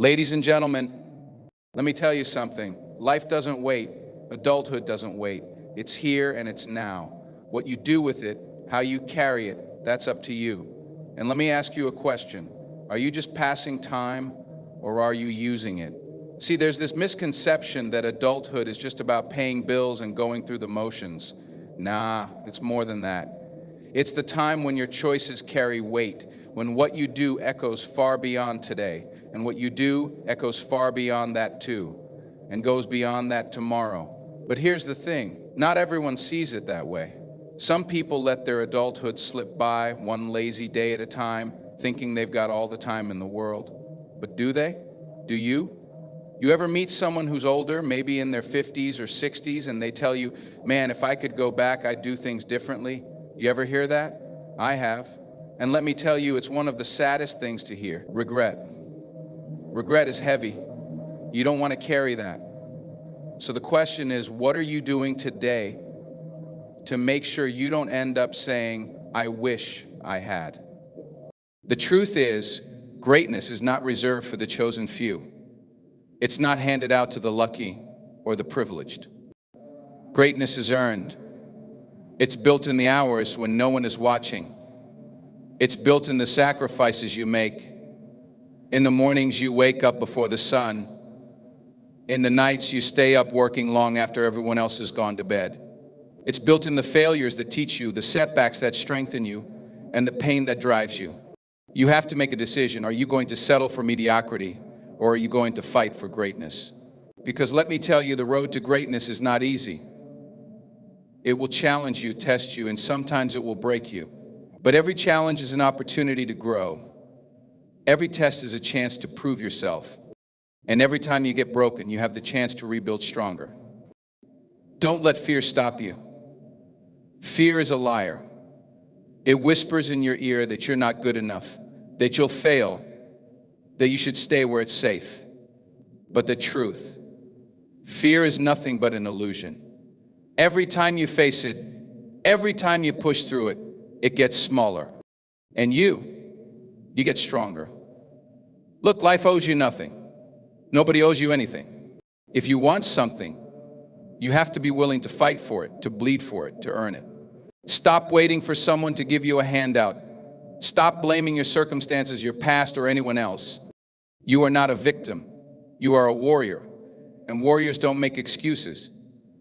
Ladies and gentlemen, let me tell you something. Life doesn't wait. Adulthood doesn't wait. It's here and it's now. What you do with it, how you carry it, that's up to you. And let me ask you a question. Are you just passing time or are you using it? See, there's this misconception that adulthood is just about paying bills and going through the motions. Nah, it's more than that. It's the time when your choices carry weight, when what you do echoes far beyond today, and what you do echoes far beyond that too, and goes beyond that tomorrow. But here's the thing, not everyone sees it that way. Some people let their adulthood slip by one lazy day at a time, thinking they've got all the time in the world. But do they? Do you? You ever meet someone who's older, maybe in their 50s or 60s, and they tell you, man, if I could go back, I'd do things differently? You ever hear that? I have. And let me tell you, it's one of the saddest things to hear. Regret. Regret is heavy. You don't want to carry that. So the question is, what are you doing today to make sure you don't end up saying, I wish I had? The truth is, greatness is not reserved for the chosen few. It's not handed out to the lucky or the privileged. Greatness is earned. It's built in the hours when no one is watching. It's built in the sacrifices you make, in the mornings you wake up before the sun, in the nights you stay up working long after everyone else has gone to bed. It's built in the failures that teach you, the setbacks that strengthen you, and the pain that drives you. You have to make a decision. Are you going to settle for mediocrity, or are you going to fight for greatness? Because let me tell you, the road to greatness is not easy. It will challenge you, test you, and sometimes it will break you. But every challenge is an opportunity to grow. Every test is a chance to prove yourself. And every time you get broken, you have the chance to rebuild stronger. Don't let fear stop you. Fear is a liar. It whispers in your ear that you're not good enough, that you'll fail, that you should stay where it's safe. But the truth, fear is nothing but an illusion. Every time you face it, every time you push through it, it gets smaller. And you get stronger. Look, life owes you nothing. Nobody owes you anything. If you want something, you have to be willing to fight for it, to bleed for it, to earn it. Stop waiting for someone to give you a handout. Stop blaming your circumstances, your past, or anyone else. You are not a victim. You are a warrior. And warriors don't make excuses.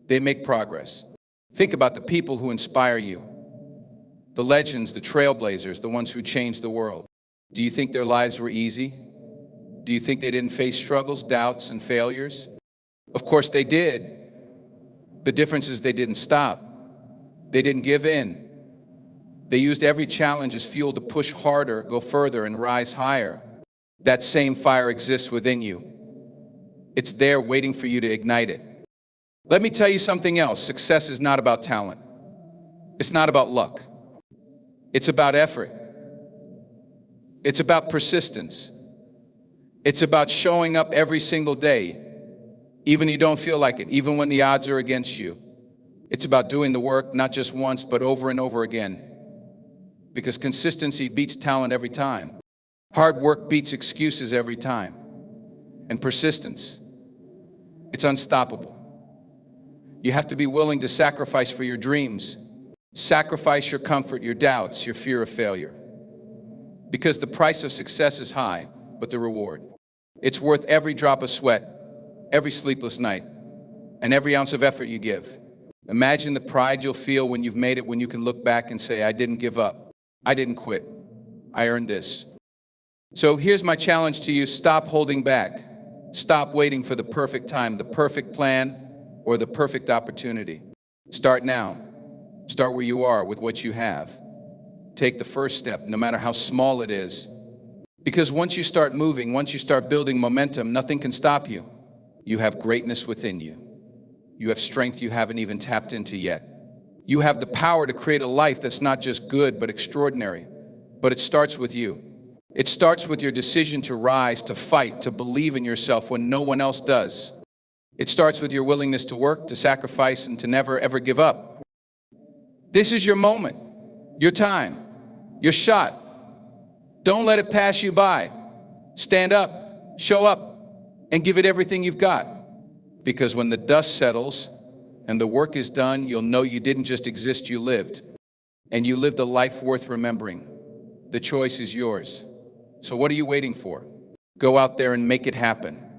They make progress. Think about the people who inspire you. The legends, the trailblazers, the ones who changed the world. Do you think their lives were easy? Do you think they didn't face struggles, doubts, and failures? Of course they did. The difference is they didn't stop. They didn't give in. They used every challenge as fuel to push harder, go further, and rise higher. That same fire exists within you. It's there waiting for you to ignite it. Let me tell you something else. Success is not about talent. It's not about luck. It's about effort. It's about persistence. It's about showing up every single day, even when you don't feel like it, even when the odds are against you. It's about doing the work, not just once, but over and over again. Because consistency beats talent every time. Hard work beats excuses every time. And persistence, it's unstoppable. You have to be willing to sacrifice for your dreams. Sacrifice your comfort, your doubts, your fear of failure. Because the price of success is high, but the reward, it's worth every drop of sweat, every sleepless night, and every ounce of effort you give. Imagine the pride you'll feel when you've made it, when you can look back and say, I didn't give up. I didn't quit. I earned this. So here's my challenge to you. Stop holding back. Stop waiting for the perfect time, the perfect plan, or the perfect opportunity. Start now. Start where you are with what you have. Take the first step, no matter how small it is. Because once you start moving, once you start building momentum, nothing can stop you. You have greatness within you. You have strength you haven't even tapped into yet. You have the power to create a life that's not just good, but extraordinary. But it starts with you. It starts with your decision to rise, to fight, to believe in yourself when no one else does. It starts with your willingness to work, to sacrifice, and to never, ever give up. This is your moment, your time, your shot. Don't let it pass you by. Stand up, show up, and give it everything you've got. Because when the dust settles and the work is done, you'll know you didn't just exist, you lived. And you lived a life worth remembering. The choice is yours. So what are you waiting for? Go out there and make it happen.